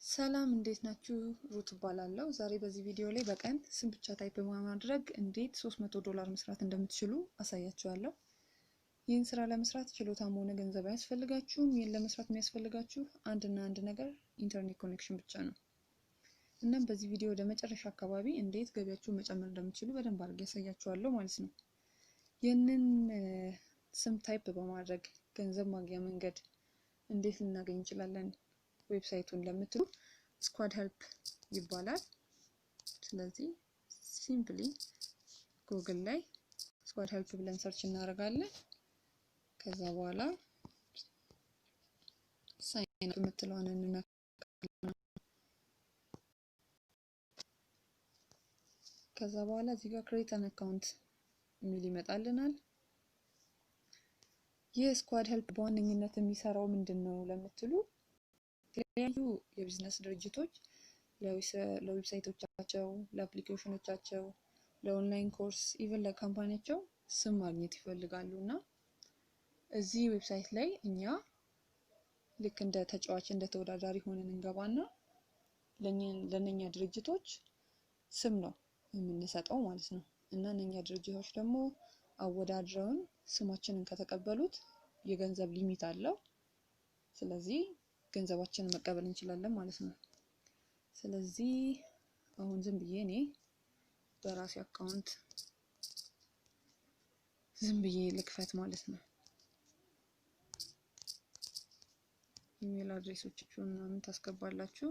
ሰላም እንዴት ናችሁ? ሩት እባላለሁ። ዛሬ በዚህ ቪዲዮ ላይ በቀን ስም ብቻ ታይፕ በማድረግ እንዴት $300 መስራት እንደምትችሉ አሳያችኋለሁ። ይህን ስራ ለመስራት ችሎታም ሆነ ገንዘብ አያስፈልጋችሁም። ይህን ለመስራት የሚያስፈልጋችሁ አንድ ነገር ኢንተርኔት ኮኔክሽን ብቻ ነው። እናም በዚህ ቪዲዮ ወደ መጨረሻ አካባቢ እንዴት ገቢያችሁን መጨመር እንደምትችሉ በደንብ አድርጌ ያሳያችኋለሁ ማለት ነው። ይህንን ስም ታይፕ በማድረግ ገንዘብ ማግኛ መንገድ እንዴት ልናገኝ እንችላለን ዌብሳይቱን ለምትሉ ስኳድ ሄልፕ ይባላል። ስለዚህ ሲምፕሊ ጉግል ላይ ስኳድ ሄልፕ ብለን ሰርች እናደርጋለን። ከዛ በኋላ ሳይን አፕ የምትለውን እንነካለን። ከዛ በኋላ እዚህ ጋር ክሬት አን አካውንት የሚል ይመጣልናል። የስኳድ ሄልፕ በዋነኝነት የሚሰራው ምንድነው ለምትሉ የተለያዩ የቢዝነስ ድርጅቶች ለዌብሳይቶቻቸው፣ ለአፕሊኬሽኖቻቸው፣ ለኦንላይን ኮርስ ኢቭን ለካምፓኒያቸው ስም ማግኘት ይፈልጋሉና እዚህ ዌብሳይት ላይ እኛ ልክ እንደ ተጫዋች እንደ ተወዳዳሪ ሆነን እንገባና ለነኛ ድርጅቶች ስም ነው የምንሰጠው ማለት ነው። እና እነኛ ድርጅቶች ደግሞ አወዳድረውን ስማችንን ከተቀበሉት የገንዘብ ሊሚት አለው። ስለዚህ ገንዘባችንን መቀበል እንችላለን ማለት ነው። ስለዚህ አሁን ዝም ብዬ እኔ በራሴ አካውንት ዝም ብዬ ልክፈት ማለት ነው። ኢሜል አድሬሶቻችሁን ምናምን ታስገባላችሁ።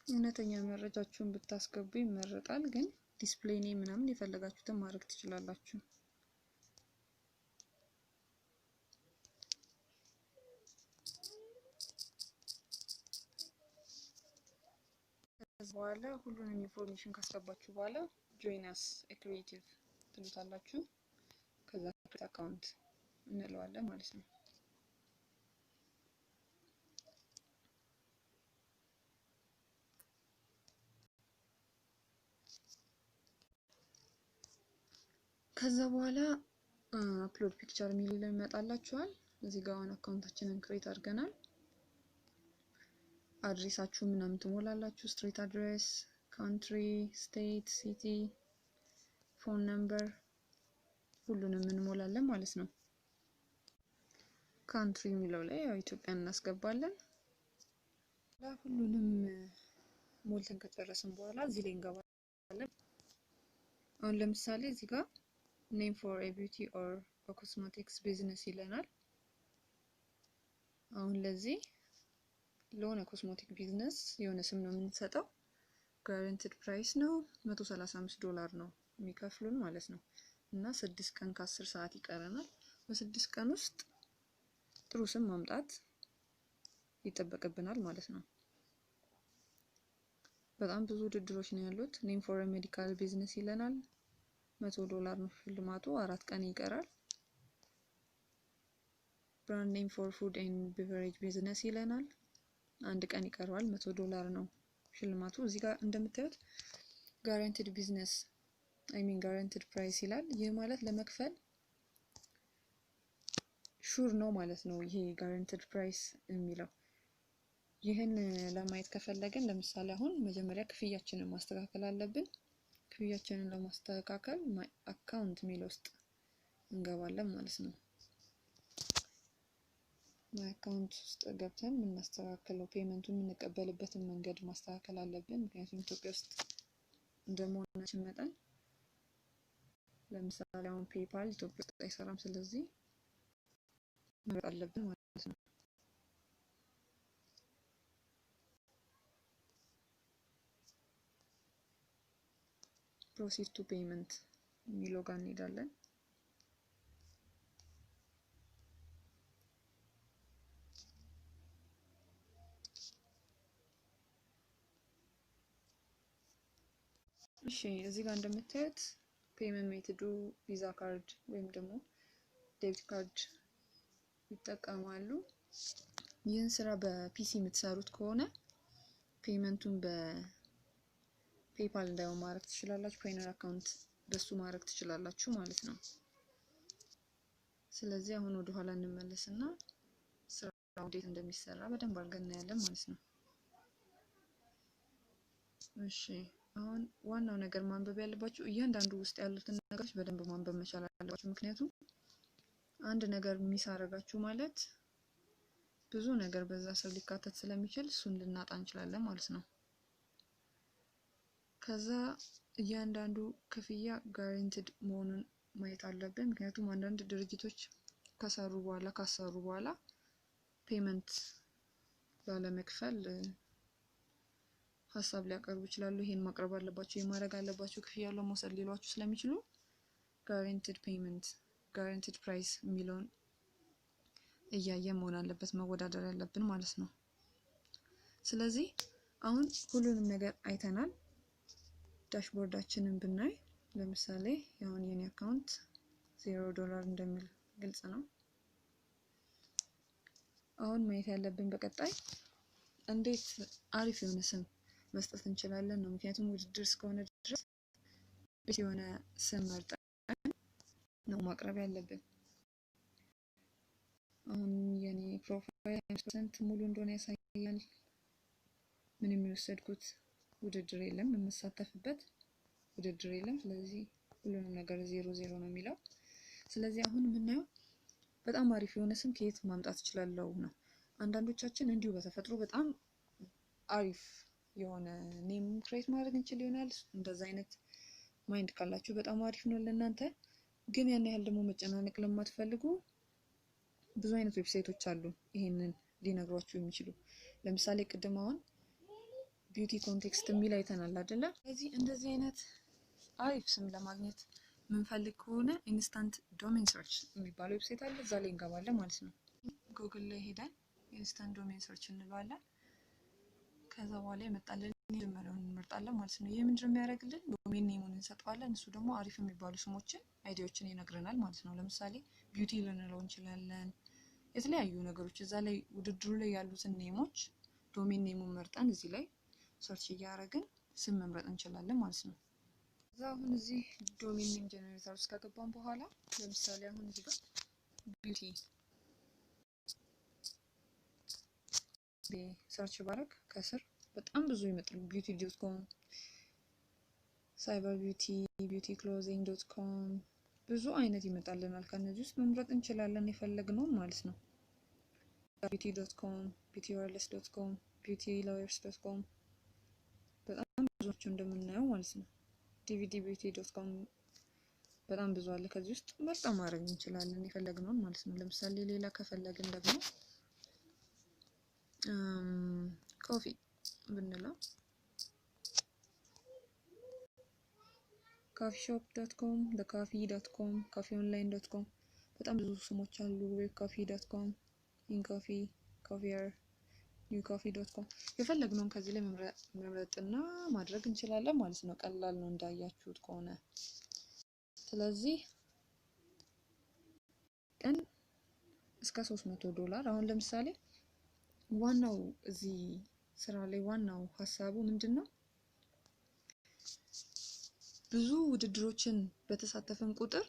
እውነተኛ መረጃችሁን ብታስገቡ ይመረጣል፣ ግን ዲስፕሌይ ኔም ምናምን የፈለጋችሁትን ማድረግ ትችላላችሁ። ከዛ በኋላ ሁሉንም ኢንፎርሜሽን ካስገባችሁ በኋላ ጆይን አስ ኤ ክሪኤቲቭ ትሉታላችሁ። ከዛ ክሬት አካውንት እንለዋለን ማለት ነው። ከዛ በኋላ አፕሎድ ፒክቸር የሚል ይመጣላችኋል። እዚህ ጋር አሁን አካውንታችንን ክሬት አድርገናል። አድሬሳችሁ ምናምን ትሞላላችሁ። ስትሪት አድሬስ፣ ካንትሪ፣ ስቴት፣ ሲቲ፣ ፎን ነምበር ሁሉንም እንሞላለን ማለት ነው። ካንትሪ የሚለው ላይ ያው ኢትዮጵያን እናስገባለን። ሁሉንም ሞልተን ከጨረስን በኋላ እዚህ ላይ እንገባለን። አሁን ለምሳሌ እዚህ ጋር name for a beauty or a cosmetics business ይለናል። አሁን ለዚህ ለሆነ ኮስሞቲክ ቢዝነስ የሆነ ስም ነው የምንሰጠው። ጋራንቲድ ፕራይስ ነው $135 ነው የሚከፍሉን ማለት ነው። እና 6 ቀን ከ10 ሰዓት ይቀረናል። በ6 ቀን ውስጥ ጥሩ ስም ማምጣት ይጠበቅብናል ማለት ነው። በጣም ብዙ ውድድሮች ነው ያሉት። name for a medical business ይለናል። $100 ነው ሽልማቱ። 4 ቀን ይቀራል። ብራንድ ኔም ፎር ፉድ ኤንድ ቤቨሬጅ ቢዝነስ ይለናል። 1 ቀን ይቀረዋል። $100 ነው ሽልማቱ። እዚህ ጋር እንደምታዩት ጋራንቲድ ቢዝነስ ጋራንቲድ ፕራይስ ይላል። ይህ ማለት ለመክፈል ሹር ነው ማለት ነው። ይሄ ጋራንቲድ ፕራይስ የሚለው ይህን ለማየት ከፈለግን ለምሳሌ አሁን መጀመሪያ ክፍያችንን ማስተካከል አለብን። ክፍያችንን ለማስተካከል ማይ አካውንት የሚለው ውስጥ እንገባለን ማለት ነው። ማይ አካውንት ውስጥ ገብተን የምናስተካክለው ፔመንቱን የምንቀበልበትን መንገድ ማስተካከል አለብን። ምክንያቱም ኢትዮጵያ ውስጥ እንደመሆናችን መጠን ለምሳሌ አሁን ፔፓል ኢትዮጵያ ውስጥ አይሰራም። ስለዚህ መምረጥ አለብን ማለት ነው። ፕሮሲድ ቱ ፔመንት የሚለው ጋር እንሄዳለን። እሺ እዚህ ጋር እንደምታዩት ፔመንት ሜተዱ ቪዛ ካርድ ወይም ደግሞ ዴቢት ካርድ ይጠቀማሉ። ይህን ስራ በፒሲ የምትሰሩት ከሆነ ፔመንቱን በፔፓል እንዳይሆን ማድረግ ትችላላችሁ። ፓይነር አካውንት በሱ ማድረግ ትችላላችሁ ማለት ነው። ስለዚህ አሁን ወደ ኋላ እንመለስና ስራው እንዴት እንደሚሰራ በደንብ አድርገን እናያለን ማለት ነው። እሺ አሁን ዋናው ነገር ማንበብ ያለባችሁ እያንዳንዱ ውስጥ ያሉትን ነገሮች በደንብ ማንበብ መቻል አለባችሁ። ምክንያቱም አንድ ነገር ሚስ አደረጋችሁ ማለት ብዙ ነገር በዛ ስር ሊካተት ስለሚችል እሱን ልናጣ እንችላለን ማለት ነው። ከዛ እያንዳንዱ ክፍያ ጋራንቲድ መሆኑን ማየት አለብን። ምክንያቱም አንዳንድ ድርጅቶች ካሰሩ በኋላ ፔመንት ላለመክፈል ሀሳብ ሊያቀርቡ ይችላሉ። ይሄን ማቅረብ አለባችሁ፣ የማድረግ አለባችሁ፣ ክፍያውን ለመውሰድ ሊሏችሁ ስለሚችሉ ጋራንቲድ ፔመንት ጋራንቲድ ፕራይስ የሚለውን እያየን መሆን አለበት፣ መወዳደር ያለብን ማለት ነው። ስለዚህ አሁን ሁሉንም ነገር አይተናል። ዳሽቦርዳችንን ብናይ ለምሳሌ አሁን የኔ አካውንት $0 እንደሚል ግልጽ ነው። አሁን ማየት ያለብን በቀጣይ እንዴት አሪፍ የሆነ ስም መስጠት እንችላለን ነው። ምክንያቱም ውድድር እስከሆነ ድረስ የሆነ ስም መርጠን ነው ማቅረብ ያለብን። አሁን የኔ ፕሮፋይል 5% ሙሉ እንደሆነ ያሳያል። ምንም የወሰድኩት ውድድር የለም፣ የምሳተፍበት ውድድር የለም። ስለዚህ ሁሉንም ነገር 00 ነው የሚለው። ስለዚህ አሁን የምናየው በጣም አሪፍ የሆነ ስም ከየት ማምጣት እችላለሁ ነው። አንዳንዶቻችን እንዲሁ በተፈጥሮ በጣም አሪፍ የሆነ ኔም ክሬት ማድረግ እንችል ይሆናል። እንደዛ አይነት ማይንድ ካላችሁ በጣም አሪፍ ነው ለእናንተ። ግን ያን ያህል ደግሞ መጨናነቅ ለማትፈልጉ ብዙ አይነት ዌብሳይቶች አሉ ይሄንን ሊነግሯችሁ የሚችሉ። ለምሳሌ ቅድም አሁን ቢዩቲ ኮንቴክስት የሚል አይተናል አይደለ? ስለዚህ እንደዚህ አይነት አሪፍ ስም ለማግኘት የምንፈልግ ከሆነ ኢንስታንት ዶሜን ሰርች የሚባለው ዌብሳይት አለ። እዛ ላይ እንገባለን ማለት ነው። ጉግል ላይ ሄደን ኢንስታንት ዶሜን ሰርች እንለዋለን። ከዛ በኋላ የመጣልን መጀመሪያውን እንመርጣለን ማለት ነው። ይሄ ምንድነው የሚያደርግልን? ዶሜን ኔሙን እንሰጠዋለን። እሱ ደግሞ አሪፍ የሚባሉ ስሞችን አይዲዎችን ይነግረናል ማለት ነው። ለምሳሌ ቢዩቲ ልንለው እንችላለን። የተለያዩ ነገሮች እዛ ላይ ውድድሩ ላይ ያሉትን ኔሞች ዶሜን ኔሙን መርጠን እዚህ ላይ ሰርች እያደረግን ስም መምረጥ እንችላለን ማለት ነው። ከዛ አሁን እዚህ ዶሜን ኔም ጀነሬተር ውስጥ ከገባን በኋላ ለምሳሌ አሁን እዚህ ጋር ቢዩቲ ሰርች ባረግ ከስር በጣም ብዙ ይመጣሉ። beauty.com፣ cyberbeauty.com ብዙ አይነት ይመጣልናል። ከነዚህ ውስጥ መምረጥ እንችላለን የፈለግነውን ማለት ነው። beauty.com፣ beautywireless.com፣ beautylawyers.com በጣም ብዙዎች እንደምናየው ማለት ነው። dvdbeauty.com በጣም ብዙ አለ። ከዚህ ውስጥ መርጣ ማድረግ እንችላለን የፈለግነውን ማለት ነው። ለምሳሌ ሌላ ከፈለግን ደግሞ ኮፊ ብንለው coffeeshop.com፣ thecoffee.com፣ coffeeonline.com በጣም ብዙ ስሞች አሉ። webcoffee.com፣ incoffee፣ coffeer፣ newcoffee.com የፈለግነውን ከዚህ ላይ መምረጥና ማድረግ እንችላለን ማለት ነው። ቀላል ነው እንዳያችሁት ከሆነ። ስለዚህ ቀን እስከ $300 አሁን ለምሳሌ ዋናው እዚህ ስራ ላይ ዋናው ሀሳቡ ምንድነው? ብዙ ውድድሮችን በተሳተፈን ቁጥር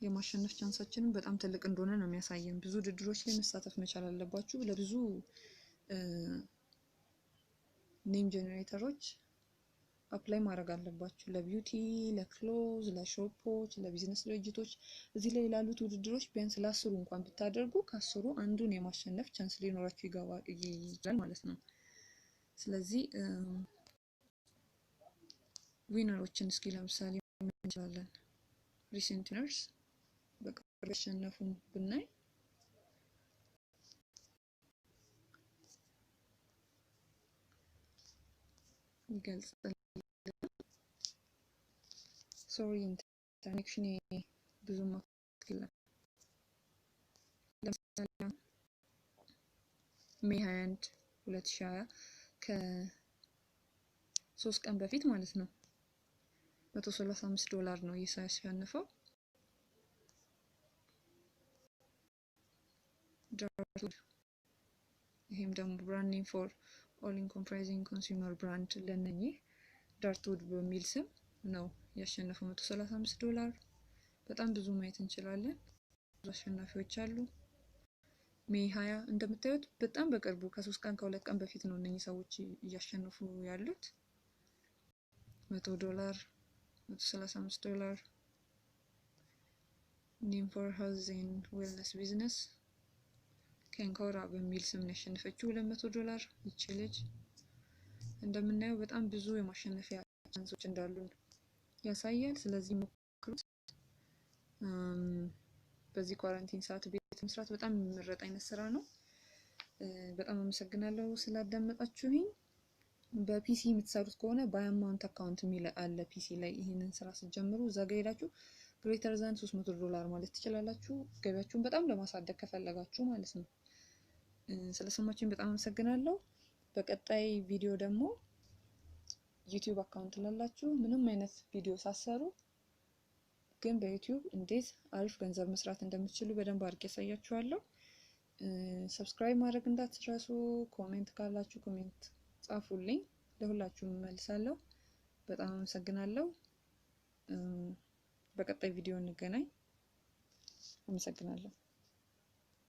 የማሸነፍ ቻንሳችንን በጣም ትልቅ እንደሆነ ነው የሚያሳየን። ብዙ ውድድሮች ላይ መሳተፍ መቻል አለባችሁ። ለብዙ ኔም ጀነሬተሮች አፕላይ ማድረግ አለባችሁ። ለቢዩቲ፣ ለክሎዝ፣ ለሾፖች፣ ለቢዝነስ ድርጅቶች እዚህ ላይ ላሉት ውድድሮች ቢያንስ ለ10 እንኳን ብታደርጉ ከ10 አንዱን የማሸነፍ ቻንስ ሊኖራችሁ ይችላል ማለት ነው። ስለዚህ ዊነሮችን እስኪ ለምሳሌ እንችላለን። ሪሰንት ዊነርስ በቅርብ ያሸነፉን ብናይ ይገልጻል። ሶሪ ኢንተርኔክሽን ብዙም አትክልም። ለምሳሌ ሜይ 21 2020 ከ3 ቀን በፊት ማለት ነው $135 ነው ያሸነፈው። ይሄም ደግሞ ብራንድ ኔም ፎር ኦል ኢንኮምፕራይዚንግ ኮንሱመር ብራንድ ለነኚህ ዳርትውድ በሚል ስም ነው ያሸነፈው $135። በጣም ብዙ ማየት እንችላለን። ብዙ አሸናፊዎች አሉ። ሜይ 20 እንደምታዩት በጣም በቅርቡ ከ3 ቀን ከ2 ቀን በፊት ነው እነኚህ ሰዎች እያሸነፉ ያሉት $100 $135 ኔም ፎር ሄልዝ ኤንድ ዌልነስ ቢዝነስ ከንኮራ በሚል ስም ነው ያሸነፈችው $200 ይቺ ልጅ። እንደምናየው በጣም ብዙ የማሸነፊያ ቻንሶች እንዳሉ ያሳያል። ስለዚህ ሞክሩት። በዚህ ኳራንቲን ሰዓት ቤት መስራት በጣም የሚመረጥ አይነት ስራ ነው። በጣም አመሰግናለሁ ስላዳመጣችሁኝ። በፒሲ የምትሰሩት ከሆነ ባይ አማውንት አካውንት የሚል አለ ፒሲ ላይ። ይሄንን ስራ ስትጀምሩ እዛ ጋር ሄዳችሁ ግሬተር ዛን $300 ማለት ትችላላችሁ። ገቢያችሁን በጣም ለማሳደግ ከፈለጋችሁ ማለት ነው። ስለሰማችሁኝ በጣም አመሰግናለሁ። በቀጣይ ቪዲዮ ደግሞ ዩቲዩብ አካውንት ላላችሁ ምንም አይነት ቪዲዮ ሳሰሩ ግን በዩቲዩብ እንዴት አሪፍ ገንዘብ መስራት እንደምትችሉ በደንብ አድርጌ ያሳያችኋለሁ። ሰብስክራይብ ማድረግ እንዳትረሱ። ኮሜንት ካላችሁ ኮሜንት ጻፉልኝ፣ ለሁላችሁም መልሳለሁ። በጣም አመሰግናለሁ። በቀጣይ ቪዲዮ እንገናኝ። አመሰግናለሁ።